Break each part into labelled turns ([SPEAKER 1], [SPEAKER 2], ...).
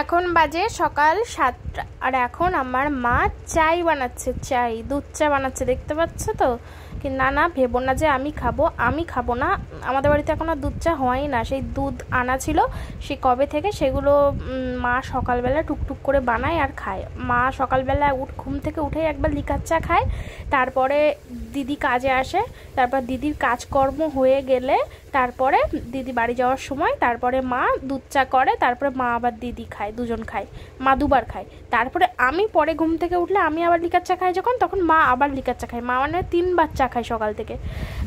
[SPEAKER 1] এখন বাজে সকাল 7টা আর এখন আমার মা চাই বানাচ্ছে, চাই দুধ চা বানাচ্ছে, দেখতে পাচ্ছ তো। কি না না ভেবো না যে আমি খাবো না, আমাদের বাড়িতে এখন আর দুধ চা হয় না। সেই দুধ আনা ছিল সে কবে থেকে, সেগুলো মা সকালবেলা টুকটুক করে বানায় আর খায়। মা সকালবেলা ঘুম থেকে উঠেই একবার লিকার চা খায়, তারপরে দিদি কাজে আসে, তারপর দিদির কাজকর্ম হয়ে গেলে তারপরে দিদি বাড়ি যাওয়ার সময় তারপরে মা দুধ চা করে, তারপরে মা আবার দিদি খায়, দুজন খায়, মা দুবার খায়। তারপরে আমি পরে ঘুম থেকে উঠলে আমি আবার লিকার চা খাই, যখন তখন মা আবার লিকার চা খায়। মা মানে 3বার চা খায় সকাল থেকে।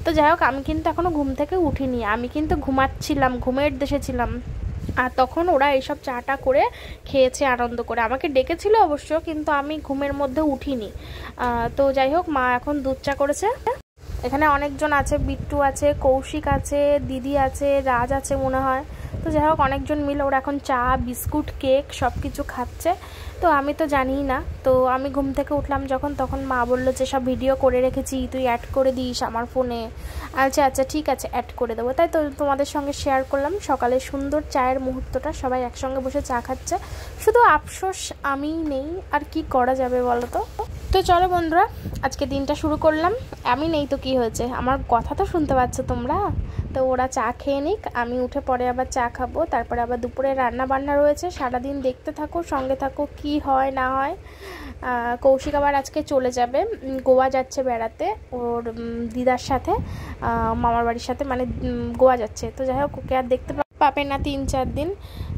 [SPEAKER 1] তো যাই হোক, আমি কিন্তু এখনও ঘুম থেকে উঠিনি, আমি কিন্তু ঘুমাচ্ছিলাম, ঘুমের দেশে ছিলাম। আর তখন ওরা এইসব চাটা করে খেয়েছে আনন্দ করে, আমাকে ডেকেছিল অবশ্য, কিন্তু আমি ঘুমের মধ্যে উঠিনি। তো যাই হোক, মা এখন দুধ চা করেছে। এখানে অনেকজন আছে, বিট্টু আছে, কৌশিক আছে, দিদি আছে, রাজ আছে মনে হয়। তো যাই হোক, অনেকজন মিলে ওরা এখন চা, বিস্কুট, কেক সব কিছু খাচ্ছে। তো আমি তো জানিই না। তো আমি ঘুম থেকে উঠলাম যখন, তখন মা বললো যে সব ভিডিও করে রেখেছি, তুই অ্যাড করে দিস আমার ফোনে। আচ্ছা আচ্ছা ঠিক আছে, অ্যাড করে দেবো। তাই তো তোমাদের সঙ্গে শেয়ার করলাম সকালে সুন্দর চায়ের মুহূর্তটা, সবাই একসঙ্গে বসে চা খাচ্ছে। শুধু আফসোস আমি নেই, আর কি করা যাবে বলো তো। তো চলো বন্ধুরা, আজকে দিনটা শুরু করলাম। আমি নেই তো কি হয়েছে, আমার কথা তো শুনতে পাচ্ছ তোমরা। তো ওরা চা খেয়ে নিক, আমি উঠে পরে আবার চা খাবো, তারপরে আবার দুপুরে রান্না বান্না রয়েছে। সারাদিন দেখতে থাকো, সঙ্গে থাকো, কি হয় না হয়। কৌশিক আবার আজকে চলে যাবে, গোয়া যাচ্ছে বেড়াতে ওর দিদার সাথে, মামার বাড়ির সাথে, মানে গোয়া যাচ্ছে। তো যাই হোক, ওকে আর দেখতে পাবে না 3-4 দিন।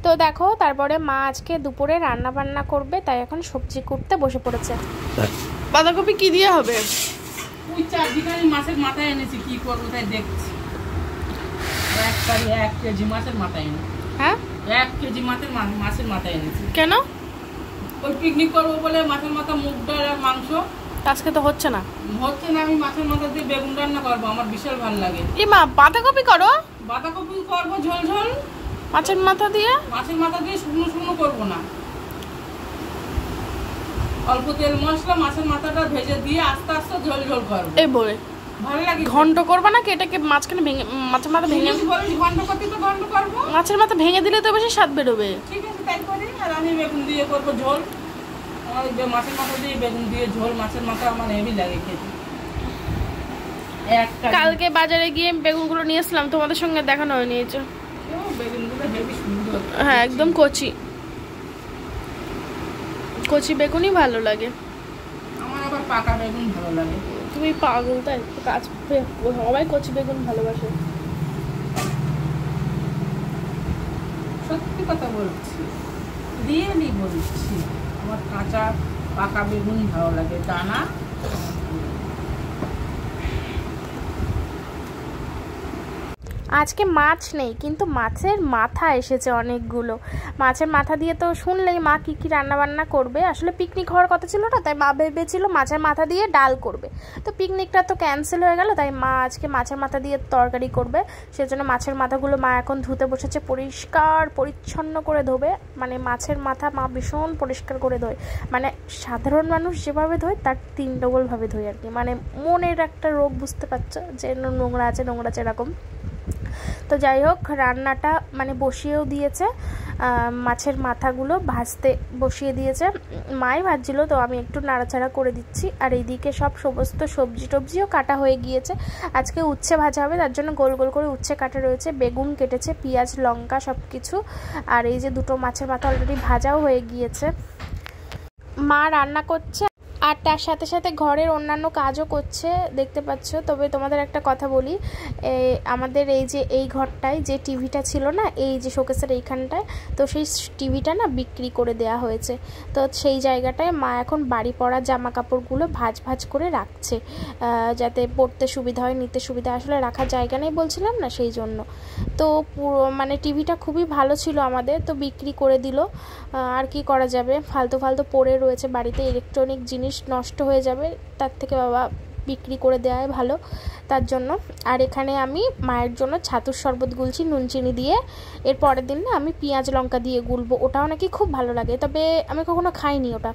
[SPEAKER 1] তো দেখো, তারপরে মা আজকে দুপুরে রান্না বান্না করবে, তাই এখন সবজি কুটতে বসে পড়েছে। বাঁধাকপি কি দিয়ে হবে?
[SPEAKER 2] ওই 4 দিনের মাছের মাথা এনেছি, কি করবো তাই দেখছি। 1 কেজি মাছের মাথা এনেছি।
[SPEAKER 1] হ্যাঁ,
[SPEAKER 2] 1 কেজি মাছের মাথা এনেছি।
[SPEAKER 1] কেন?
[SPEAKER 2] ওই পিকনিক করবো বলে মাছের মাথা, মুগ ডাল আর মাংস।
[SPEAKER 1] আজকে তো হচ্ছে না।
[SPEAKER 2] আমি মাছের মাথা দিয়ে বেগুন রান্না করবো, আমার বিশাল ভালো লাগে।
[SPEAKER 1] কি মা, বাঁধাকপি করো?
[SPEAKER 2] বাঁধাকপি করবো ঝোল ঝোল,
[SPEAKER 1] মাছের মাথা দিয়ে
[SPEAKER 2] শুকনো শুকনো করবো না, অল্প তেল মশলা মাছের মাথাটা ভেজে দিয়ে আস্তে আস্তে ঝোল ঝোল করবো।
[SPEAKER 1] এই বলে
[SPEAKER 2] ভালো লাগে।
[SPEAKER 1] ঘন্ট করবা নাকি এটাকে? মাঝখানে ভেঙে মাছের মাথা ভেঙে
[SPEAKER 2] ঘন্ট করবো।
[SPEAKER 1] মাছের মাথা ভেঙে দিলে তো বেশি স্বাদ বেরোবে।
[SPEAKER 2] ঠিক আছে, তাই করি। আর আমি বেগুন দিয়ে করবো ঝোল, মাছের মাথা দিয়ে বেগুন দিয়ে ঝোল। মাছের মাথা আমার হেভি লাগে খেতে।
[SPEAKER 1] কালকে বাজারে গিয়ে বেগুনগুলো নিয়ে আসলাম, তোমাদের সঙ্গে দেখানো হয়নি।
[SPEAKER 2] বেগুনগুলো হেভি সুন্দর,
[SPEAKER 1] হ্যাঁ একদম কচি কচি বেগুনই ভালো লাগে।
[SPEAKER 2] আমার আবার পাকা বেগুন ভালো লাগে।
[SPEAKER 1] তুমি পাগল, তাই কাজ সবাই কচি বেগুন ভালোবাসে।
[SPEAKER 2] সত্যি কথা বলছি, রিয়েলি বলছি, আমার কাঁচা পাকা বেগুন ভালো লাগে, দানা।
[SPEAKER 1] আজকে মাছ নেই, কিন্তু মাছের মাথা এসেছে অনেকগুলো। মাছের মাথা দিয়ে তো শুনলেই মা কী কী রান্নাবান্না করবে। আসলে পিকনিক হওয়ার কথা ছিল না, তাই মা ভেবেছিল মাছের মাথা দিয়ে ডাল করবে। তো পিকনিকটা তো ক্যান্সেল হয়ে গেল, তাই মা আজকে মাছের মাথা দিয়ে তরকারি করবে। সেজন্য মাছের মাথাগুলো মা এখন ধুতে বসেছে, পরিষ্কার পরিচ্ছন্ন করে ধোবে। মানে মাছের মাথা মা ভীষণ পরিষ্কার করে ধোয়, মানে সাধারণ মানুষ যেভাবে ধোয় তার 3 ডবলভাবে ধোয় আর কি। মানে মনের একটা রোগ, বুঝতে পারছো, যে নোংরা আছে এরকম। তো যাই হোক, রান্নাটা মানে বসিয়েও দিয়েছে, মাছের মাথাগুলো ভাজতে বসিয়ে দিয়েছে। মাই ভাজছিল, তো আমি একটু নাড়াচাড়া করে দিচ্ছি। আর এইদিকে সব সমস্ত সবজি টবজিও কাটা হয়ে গিয়েছে। আজকে উচ্ছে ভাজা হবে, তার জন্য গোল গোল করে উচ্ছে কাটা রয়েছে, বেগুন কেটেছে, পেঁয়াজ লঙ্কা সব কিছু। আর এই যে 2টো মাছের মাথা অলরেডি ভাজাও হয়ে গিয়েছে। মা রান্না করছে আর তার সাথে সাথে ঘরের অন্যান্য কাজও করছে, দেখতে পাচ্ছ। তবে তোমাদের একটা কথা বলি, আমাদের এই যে এই ঘরটায় যে টিভিটা ছিল না, এই যে শোকেসের এইখানটায়, তো সেই টিভিটা না বিক্রি করে দেয়া হয়েছে। তো সেই জায়গাটায় মা এখন বাড়ি পরা জামা কাপড়গুলো ভাজ করে রাখছে, যাতে পড়তে সুবিধা হয়, নিতে সুবিধা। আসলে রাখার জায়গা নেই বলছিলাম না, সেই জন্য। তো পুরো মানে টিভিটা খুবই ভালো ছিল আমাদের, তো বিক্রি করে দিল। আর কি করা যাবে, ফালতু পড়ে রয়েছে বাড়িতে, ইলেকট্রনিক জিনিস নষ্ট হয়ে যাবে, তার থেকে বাবা বিক্রি করে দেওয়াই ভালো, তার জন্য। আর এখানে আমি মায়ের জন্য ছাতুর শরবত গুলছি নুন চিনি দিয়ে। এর পরের দিন না আমি পেঁয়াজ লঙ্কা দিয়ে গুলবো, ওটাও নাকি খুব ভালো লাগে, তবে আমি কখনো খাইনি ওটা।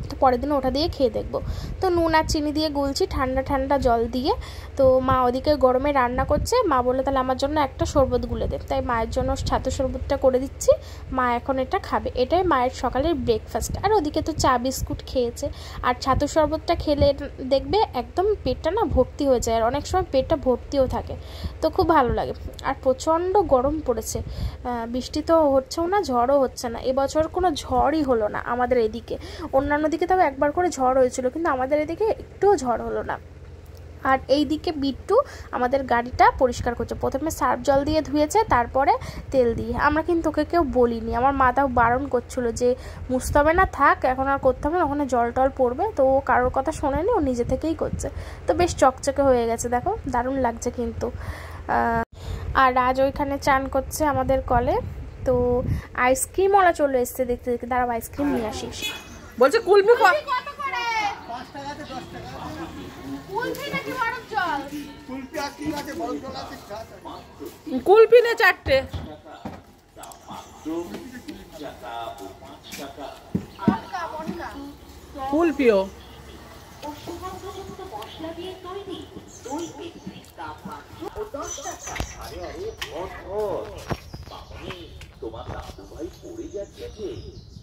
[SPEAKER 1] তো পরের দিন ওটা দিয়ে খেয়ে দেখবো। তো নুন আর চিনি দিয়ে গুলছি ঠান্ডা ঠান্ডা জল দিয়ে। তো মা ওদিকে গরমে রান্না করছে, মা বললো তাহলে আমার জন্য একটা শরবত গুলে দে, তাই মায়ের জন্য ছাতু শরবতটা করে দিচ্ছি। মা এখন এটা খাবে, এটাই মায়ের সকালের ব্রেকফাস্ট। আর ওদিকে তো চা বিস্কুট খেয়েছে। আর ছাতু শরবতটা খেলে দেখবে একদম পেটটা না ভর্তি হয়ে যায়, আর অনেক সময় পেটটা ভর্তিও থাকে, তো খুব ভালো লাগে। আর প্রচণ্ড গরম পড়েছে, বৃষ্টি তো হচ্ছেও না, ঝড়ও হচ্ছে না। এবছর কোনো ঝড়ই হলো না আমাদের এদিকে। অন্যান্য দিকে তাও একবার করে ঝড় হয়েছিল, কিন্তু আমাদের এদিকে একটুও ঝড় হলো না। আর এই দিকে বিট্টু আমাদের গাড়িটা পরিষ্কার করছে, প্রথমে সার্ফ জল দিয়ে ধুয়েছে, তারপরে তেল দিয়ে। আমরা কিন্তু ওকে কেউ বলিনি, আমার মা তাও বারণ করছিলো যে মুছতে হবে না, থাক এখন আর করতে হবে না, ওখানে জল টল পড়বে। তো ও কারোর কথা শোনেনি, ও নিজে থেকেই করছে। তো বেশ চকচকে হয়ে গেছে, দেখো দারুণ লাগছে কিন্তু। আর রাজ ওইখানে চান করছে আমাদের কলে। তো আইসক্রিম ওরা চলে এসছে দেখতে দেখতে, দাঁড়াও আইসক্রিম নিয়ে আসিস।
[SPEAKER 2] বলছে কুলপি কুলপি নে 4টে। কুলপিও তোমার দাদু ভাই পড়ে যাচ্ছে যে,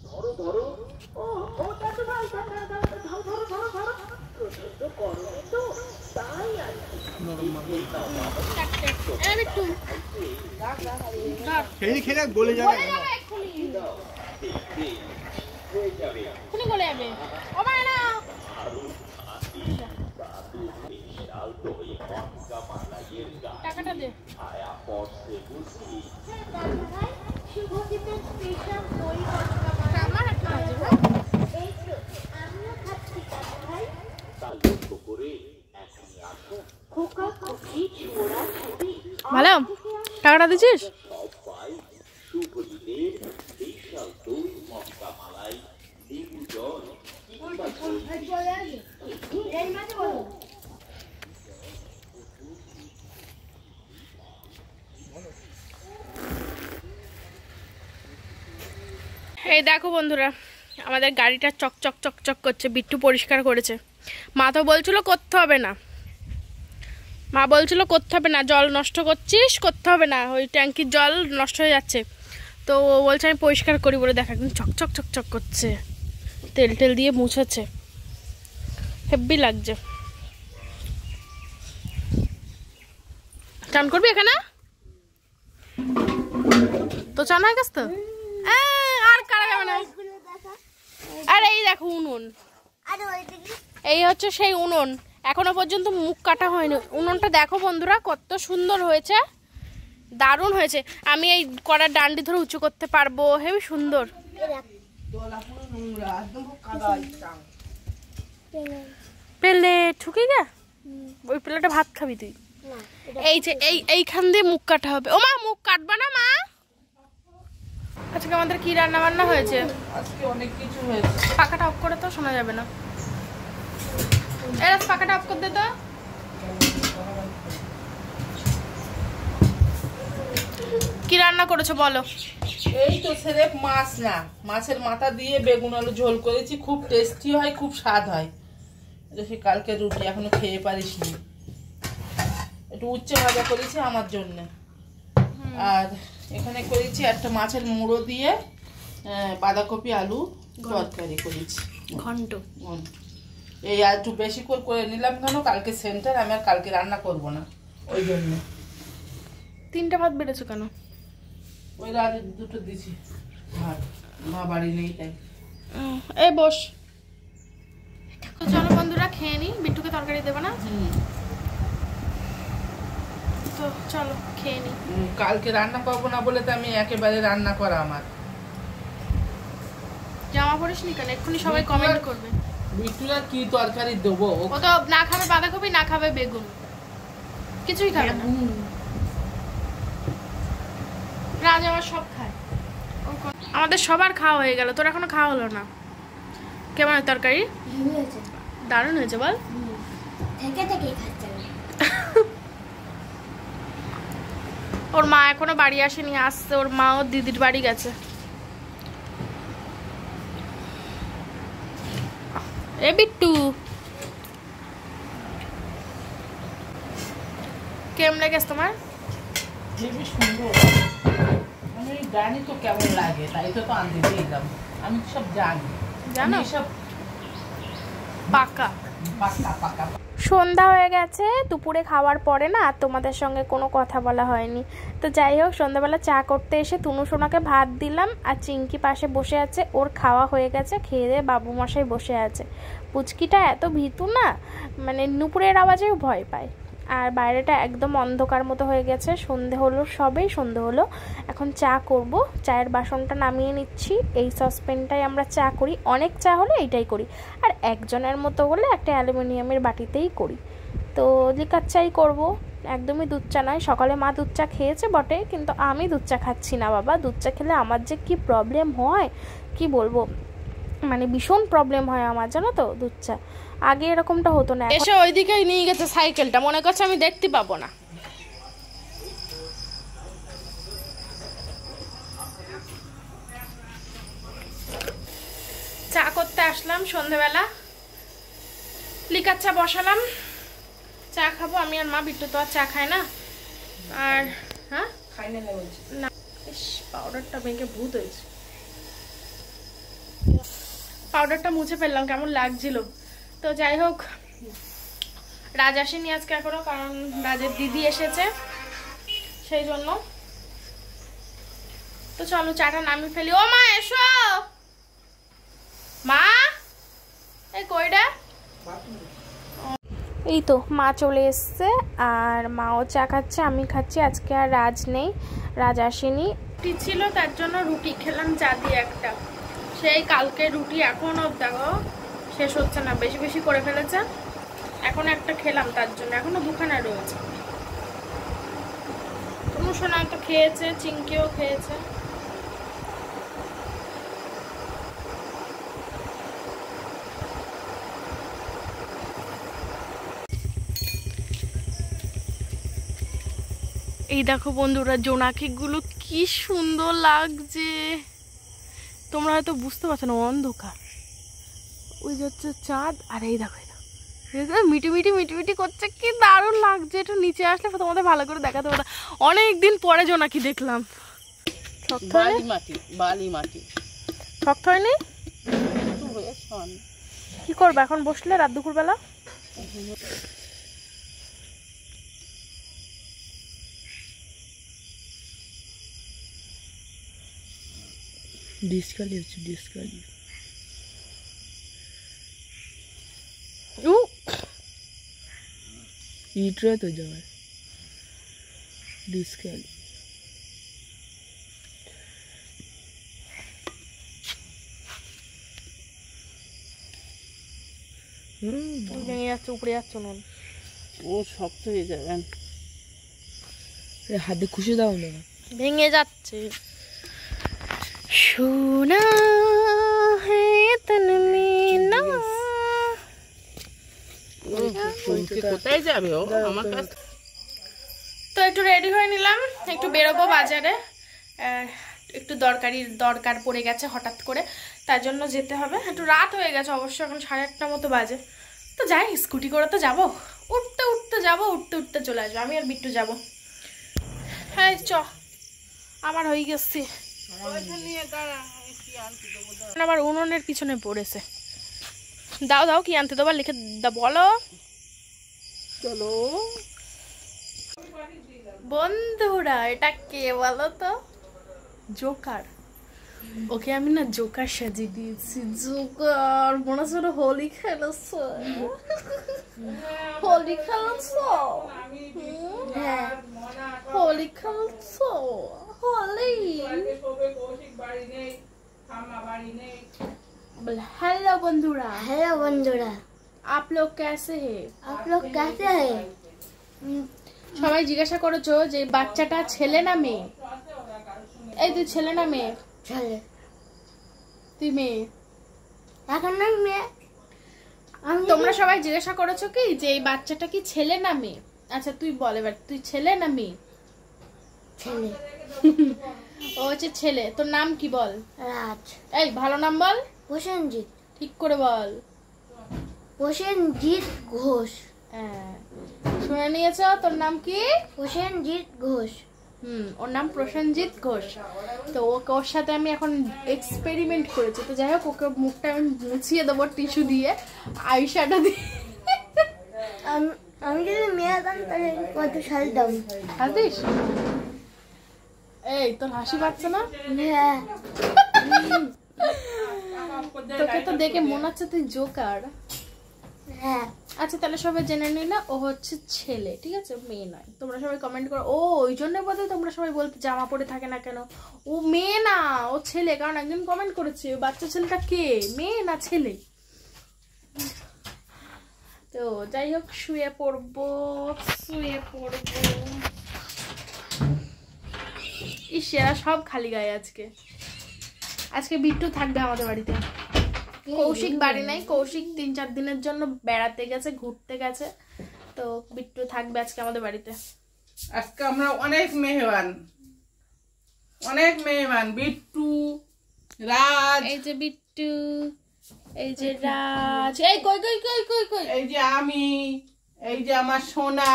[SPEAKER 2] ধরো ধরো। ও ও দাদু ভাই ধরো ধরো ধরো ধরো, প্রচন্ড গরমে তো তাই আর কি খেলে গলে যাবে,
[SPEAKER 1] এক্ষুনি গলে যাবে। ও মা না টাকাটা দে। ভালো টাকাটা দিছিস? এই দেখো বন্ধুরা, আমাদের গাড়িটা চকচক চকচক করছে, বিট্টু পরিষ্কার করেছে। মা তো বলছিল করতে হবে না, মা বলছিল করতে হবে না, জল নষ্ট করছিস, করতে হবে না, ওই ট্যাঙ্কির জল নষ্ট হয়ে যাচ্ছে। তো ও বলছে আমি পরিষ্কার করি বলে, দেখা একদম চকচক চকচক করছে, তেল টেল দিয়ে মুছেছে, হেব্বি লাগছে। চান করবি এখানে? তো চান হয়ে গেছে তো, আর কারা যাবে না। আর এই দেখো উনুন, এই হচ্ছে সেই উনুন, এখনো পর্যন্ত মুখ কাটা হয়নি। উনুনটা দেখো বন্ধুরা কত সুন্দর হয়েছে, দারুণ হয়েছে। আমি এই কড়ার ডান্ডি ধরে উঁচু করতে পারবো, হেবি সুন্দর। প্লেট ঠুকে গা, ওই প্লেটে ভাত খাবি তুই? এই যে এইখান দিয়ে মুখ কাটা হবে। ও মা মুখ কাটবা না মা? আজকে আমাদের কি রান্না বান্না হয়েছে?
[SPEAKER 2] আজকে অনেক কিছু হয়েছে।
[SPEAKER 1] পাখাটা অফ করে তো শোনা যাবে না, এরা পাখাটা অফ করে দে তো। কি রান্না করেছো বলো?
[SPEAKER 2] এই তো সেরেপ মাছ, না মাছের মাথা দিয়ে বেগুন আলু ঝোল করেছি, খুব টেস্টি হয়, খুব স্বাদ হয়। সে কালকে রুটি এখনো খেয়ে পারিস নি, একটু উচ্ছে ভাজা করেছি আমার জন্য। আর এখানে করেছি একটা মাছের মুড়ো দিয়ে বাঁধাকপি আলু তরকারি করেছি,
[SPEAKER 1] ঘন্ট।
[SPEAKER 2] এই আর একটু বেশি করে নিলাম, কেন কালকে সেন্টার, আমি আর কালকে রান্না করব না, ওই জন্য।
[SPEAKER 1] 3টা ভাত বেড়েছো কেন?
[SPEAKER 2] ওই রাতে 2টো দিছি ভাত, মা বাড়ি নেই তাই।
[SPEAKER 1] এই বস। তো চলো বন্ধুরা খেয়ে নি, বিট্টুকে তরকারি দেবো না তো, চলো খেয়ে নি।
[SPEAKER 2] কালকে রান্না করবো না বলে তো আমি একেবারে রান্না করা আমার।
[SPEAKER 1] জামা পরিস নি কেন? এক্ষুনি সবাই কমেন্ট করবে
[SPEAKER 2] বিট্টুরা কি তরকারি দেবো,
[SPEAKER 1] ও তো না খাবে বাঁধাকপি, না খাবে বেগুন, কিছুই খাবে না। রাজ আবার সব খায়। আমাদের সবার খাওয়া হয়ে গেল, তোর এখনো খাওয়া হলো না। কেমন তরকারি? দারুণ হয়েছে বল। ওর মা এখনো বাড়ি আসেনি, আসছে, ওর মা ওর দিদির বাড়ি গেছে। এ বিট্টু কেমন লেগেছে তোমার?
[SPEAKER 2] হেবি সুন্দর। আমি জানি তো কেমন লাগে, তাই তো আনতে দিলাম। আমি সব জানি,
[SPEAKER 1] জানো
[SPEAKER 2] সব
[SPEAKER 1] পাকা
[SPEAKER 2] পাকা পাকা।
[SPEAKER 1] সন্ধ্যা হয়ে গেছে, দুপুরে খাওয়ার পরে না আর তোমাদের সঙ্গে কোনো কথা বলা হয়নি। তো যাই হোক, সন্ধ্যাবেলা চা করতে এসে তুনু সোনাকে ভাত দিলাম, আর চিঙ্কি পাশে বসে আছে, ওর খাওয়া হয়ে গেছে, খেয়ে দিয়ে বাবু মশাই বসে আছে। পুচকিটা এত ভীতু না, মানে নুপুরের আওয়াজেও ভয় পায়। আর বাইরেটা একদম অন্ধকার মতো হয়ে গেছে, সন্ধে হলো, সবেই সন্ধে হলো। এখন চা করব, চায়ের বাসনটা নামিয়ে নিচ্ছি। এই সসপ্যানটাই আমরা চা করি, অনেক চা হলে এইটাই করি, আর একজনের মতো হলে একটা অ্যালুমিনিয়ামের বাটিতেই করি। তো লিকার চাই করব, একদমই দুধ চা নয়। সকালে মা দুধ চা খেয়েছে বটে, কিন্তু আমি দুধ চা খাচ্ছি না বাবা। দুধ চা খেলে আমার যে কি প্রবলেম হয় কি বলবো, মানে ভীষণ প্রবলেম হয় আমার, জানো তো দুধ চা। আগে এরকমটা হতো না। এসে ওইদিকেই নিয়ে গেছে সাইকেলটা, মনে করছে আমি দেখতে পাবো না। চা করতে আসলাম সন্ধেবেলা, লিকার চা বসালাম, চা খাবো আমি আর মা। বিট্টু তো আর চা খায় না। আর হ্যাঁ
[SPEAKER 2] খাই না,
[SPEAKER 1] ইস পাউডারটা ভেঙে ভূত হয়েছে। পাউডারটা মুছে ফেললাম, কেমন লাগছিল। তো যাই হোক, রাজ আসেনি আজকে এখনো, কারণ রাজের দিদি এসেছে সেই জন্য। তো চলো চাটা নামিয়ে ফেলি। ও মা এসো, মা এই কইডা। এই তো মা চলে এসছে, আর মাও চা খাচ্ছে, আমি খাচ্ছি। আজকে আর রাজ নেই, রাজ আসেনি। রুটি ছিল তার জন্য রুটি খেলাম চা দিয়ে একটা। সেই কালকে রুটি এখনও দেখো শেষ হচ্ছে না, বেশি বেশি করে ফেলেছে। এখন একটা খেলাম, তার জন্য এখনো দুখানা রয়েছে। তুমি শোনা তো খেয়েছে, চিঙ্কিও খেয়েছে। এই দেখো বন্ধুরা, জোনাকিগুলো কি সুন্দর লাগছে। তোমরা হয়তো বুঝতে পারছো না, অন্ধকার। ওই যে হচ্ছে চাঁদ, আর এই দেখো মিটি মিটি মিটি মিটি করছে, কি দারুণ লাগছে। একটু নিচে আসলে তোমাদের ভালো করে দেখাতে পারো। অনেকদিন পরে জোনাকি দেখলাম।
[SPEAKER 2] বালি মাটি
[SPEAKER 1] শক্ত হয়নি? কি করবে এখন বসলে রাত দুপুর বেলা?
[SPEAKER 2] ডিসকালি হচ্ছে, ডিসকালি। ইটরে তো যাবে ডিসকালি।
[SPEAKER 1] ভেঙে যাচ্ছে, উপরে যাচ্ছে না,
[SPEAKER 2] ও শক্ত হয়ে যাবেন। হাতে খুশি দাও না,
[SPEAKER 1] ভেঙে যাচ্ছে। সোনা হে তন মে না।
[SPEAKER 2] কোথায় যাবে ও আমার কাছে?
[SPEAKER 1] তো একটু রেডি হয়ে নিলাম, একটু বেরোবো বাজারে। একটু দরকার পড়ে গেছে হঠাৎ করে, তার জন্য যেতে হবে। একটু রাত হয়ে গেছে অবশ্য, এখন 8:30 মতো বাজে। তো যাই, স্কুটি করে তো যাবো, উঠতে উঠতে যাবো, উঠতে উঠতে চলে আসবো। আমি আর বিট্টু যাবো। হ্যাঁ চ, আমার হয়ে গেছে। আবার উনুনের পিছনে পড়েছে। দাও দাও, কি আনতে দেবো লিখে বলো।
[SPEAKER 2] চলো
[SPEAKER 1] বন্ধুরা, এটা কে বলো তো? জোকার। ওকে আমি না জোকার সাজিয়ে দিয়েছি। জোকার মনে হচ্ছে হোলি খেলেছ, হোলি খেলেছ। হ্যাঁ হোলি খেলছ, হোলি। हेलो बंधुरा,
[SPEAKER 3] हेलो बंधुरा,
[SPEAKER 1] आप लोग कैसे हैं?
[SPEAKER 3] आप लोग कैसे हैं?
[SPEAKER 1] সবাই জিজ্ঞাসা করেছো যে বাচ্চাটা ছেলে না মেয়ে। এই তুই ছেলে না মেয়ে?
[SPEAKER 3] चले
[SPEAKER 1] তুই মেয়ে।
[SPEAKER 3] এখন না মেয়ে।
[SPEAKER 1] তোমরা সবাই জিজ্ঞাসা করেছো কি যে এই বাচ্চাটা কি ছেলে না মেয়ে। আচ্ছা তুই বল এবার, তুই ছেলে না মেয়ে?
[SPEAKER 3] ছেলে।
[SPEAKER 1] ও হচ্ছে ছেলে। তোর নাম কি বল?
[SPEAKER 3] রাজ।
[SPEAKER 1] এই ভালো নাম বল।
[SPEAKER 3] প্রসেনজিৎ।
[SPEAKER 1] ঠিক করে বল।
[SPEAKER 3] প্রসেনজিৎ ঘোষ।
[SPEAKER 1] হ্যাঁ, শুনে নিয়েছ? তোর নাম কি?
[SPEAKER 3] প্রসেনজিৎ ঘোষ।
[SPEAKER 1] ওর নাম প্রসেনজিৎ ঘোষ। তো ওর সাথে আমি এখন এক্সপেরিমেন্ট করেছি। তো যাই হোক, ওকে মুখটা আমি মুছিয়ে দেবো টিস্যু দিয়ে, আইশ্যাডো দিয়ে।
[SPEAKER 3] আমি যদি মেয়ে হতাম তাহলে কত সাজতাম।
[SPEAKER 1] হাসিস? এই তোর হাসি পাচ্ছে না?
[SPEAKER 3] হ্যাঁ,
[SPEAKER 1] তোকে তো দেখে মনে হচ্ছে তুই জোকার।
[SPEAKER 3] হ্যাঁ।
[SPEAKER 1] আচ্ছা, তাহলে সবাই জেনে নিলে ও হচ্ছে ছেলে, ঠিক আছে, মেয়ে নয়। তোমরা সবাই কমেন্ট করো। ও, ওই জন্য বোধহয় তোমরা সবাই বলতে জামা পরে থাকে না কেন। ও মেয়ে না, ও ছেলে। কারণ একজন কমেন্ট করেছে ওই বাচ্চা ছেলেটা কে, মেয়ে না ছেলে। তো যাই হোক, শুয়ে পড়বো। ইস, এরা সব খালি গায়ে আজকে বিট্টু থাকবে আমাদের বাড়িতে। কৌশিক বাড়ি নাই, কৌশিক 3-4 দিনের জন্য বেড়াতে গেছে, ঘুরতে গেছে। তো বিট্টু থাকবে আজকে আমাদের বাড়িতে।
[SPEAKER 2] আজকে আমরা অনেক মেহমান, বিট্টু, রাজ,
[SPEAKER 1] এই যে বিট্টু, এই যে রাজ, এই কই কই কই কই কই,
[SPEAKER 2] এই যে আমি, এই যে আমার সোনা,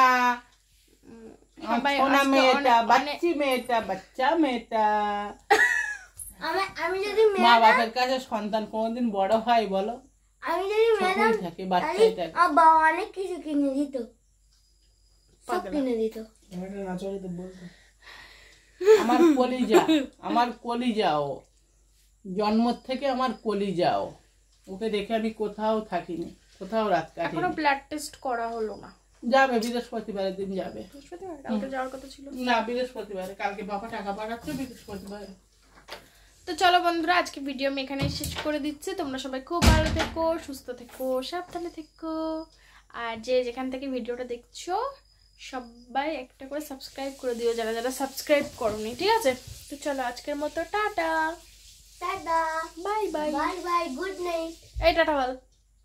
[SPEAKER 1] সবাই
[SPEAKER 2] সোনা
[SPEAKER 1] আজকে
[SPEAKER 2] মেয়েটা,
[SPEAKER 1] অনেক-
[SPEAKER 2] বাচ্চা মেয়েটা।
[SPEAKER 3] আমি যদি
[SPEAKER 2] মা
[SPEAKER 3] মেয়ে
[SPEAKER 2] বাপের কাছে সন্তান কোনোদিন বড় হয় বলো?
[SPEAKER 3] আমি যদি মেয়ে
[SPEAKER 2] ছোটই থাকে, বাচ্চাই থাকে।
[SPEAKER 3] আমার বাবা অনেক কিছু কিনে দিত, সব
[SPEAKER 1] পাগলা।
[SPEAKER 3] কিনে দিত।
[SPEAKER 2] আমার কলিজা ও, জন্ম থেকে আমার কলিজা ও। ওকে দেখে আমি কোথাও থাকিনি, কোথাও রাত
[SPEAKER 1] এখনো
[SPEAKER 2] কাটিনি।
[SPEAKER 1] ব্লাড টেস্ট করা হলো না।
[SPEAKER 2] যাবে বৃহস্পতিবারের দিন যাবে।
[SPEAKER 1] বৃহস্পতিবার কালকে যাওয়ার কথা ছিল।
[SPEAKER 2] না, বৃহস্পতিবারে, কালকে বাবা টাকা পাঠাচ্ছে বৃহস্পতিবারে।
[SPEAKER 1] তো চলো বন্ধুরা, আজকে ভিডিও আমি এখানে শেষ করে দিচ্ছি। তোমরা সবাই খুব ভালো থেকো, সুস্থ থেকো, সাবধানে থেকো। আর যে যেখান থেকে ভিডিওটা দেখছো সবাই একটা করে সাবস্ক্রাইব করে দিও, যারা যারা সাবস্ক্রাইব করোনি, ঠিক আছে? তো চলো আজকের মতো tata,
[SPEAKER 3] tata,
[SPEAKER 1] bye bye.
[SPEAKER 3] Bye bye, good night.
[SPEAKER 1] এই টাটা বল,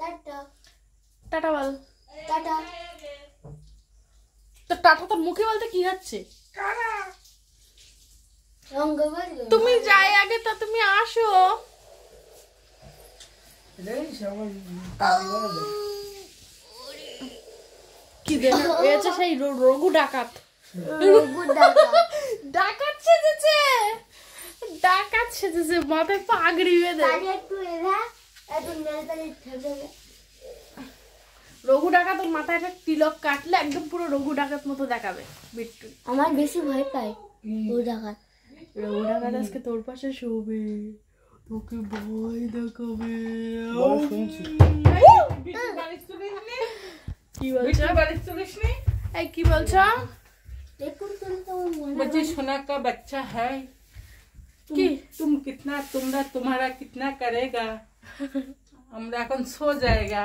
[SPEAKER 3] টাটা,
[SPEAKER 1] টাটা বল।
[SPEAKER 3] টাটা।
[SPEAKER 1] তো টাটা তোর মুখে বলতে কি হচ্ছে?
[SPEAKER 3] রঙ্গ বলবে
[SPEAKER 1] তুমি যাই আগে, তা তুমি আসো। কি দেখ, এ হচ্ছে সেই রঘু ডাকাত।
[SPEAKER 3] Good tata.
[SPEAKER 1] ডাকাত সেজেছে, মাথায় পাগড়ি বেঁধে।
[SPEAKER 3] তাহলে একটু এরা একটু নেল পালিশ ঠেকবে।
[SPEAKER 1] রঘু ডাকাত ওর মাথায় একটা তিলক কাটলে একদম পুরো রঘু ডাকাত মতো দেখাবে বিট্টু।
[SPEAKER 3] আমার বেশি ভয় পাই ও ডাকাত।
[SPEAKER 1] রঘু ডাকাত আজকে তোর পাশে শোবে, তোকে ভয় দেখাবে। কি বলছো? এই কি বলছো?
[SPEAKER 3] দেখুন তো আমার মনে
[SPEAKER 2] बच्चे सोना का बच्चा है।
[SPEAKER 1] কি?
[SPEAKER 2] तुम्हारा कितना करेगा? আমরা এখন সো জায়গা।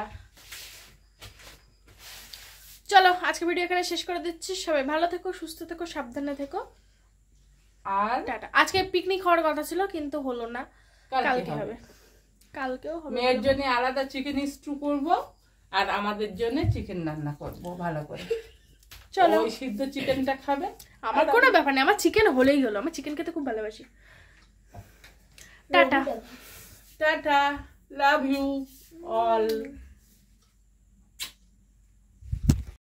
[SPEAKER 1] চলো আজকে ভিডিও এখানে শেষ করে দিচ্ছি। সবাই ভালো থেকো, সুস্থ থেকো, সাবধানে থেকো।
[SPEAKER 2] আর
[SPEAKER 1] টাটা। আজকে পিকনিক হওয়ার কথা ছিল কিন্তু হলো না, কালকে হবে। কালকেও হবে।
[SPEAKER 2] মেয়ের জন্য আলাদা চিকেন স্টু করব, আর আমাদের জন্য চিকেন রান্না করব ভালো করে।
[SPEAKER 1] চলো,
[SPEAKER 2] ওই সিদ্ধ চিকেনটা খাবে।
[SPEAKER 1] আমার কোনো ব্যাপার নেই, আমার চিকেন হলেই হলো। আমি চিকেন খেতে খুব ভালোবাসি। Tata.
[SPEAKER 2] Tata, love you all.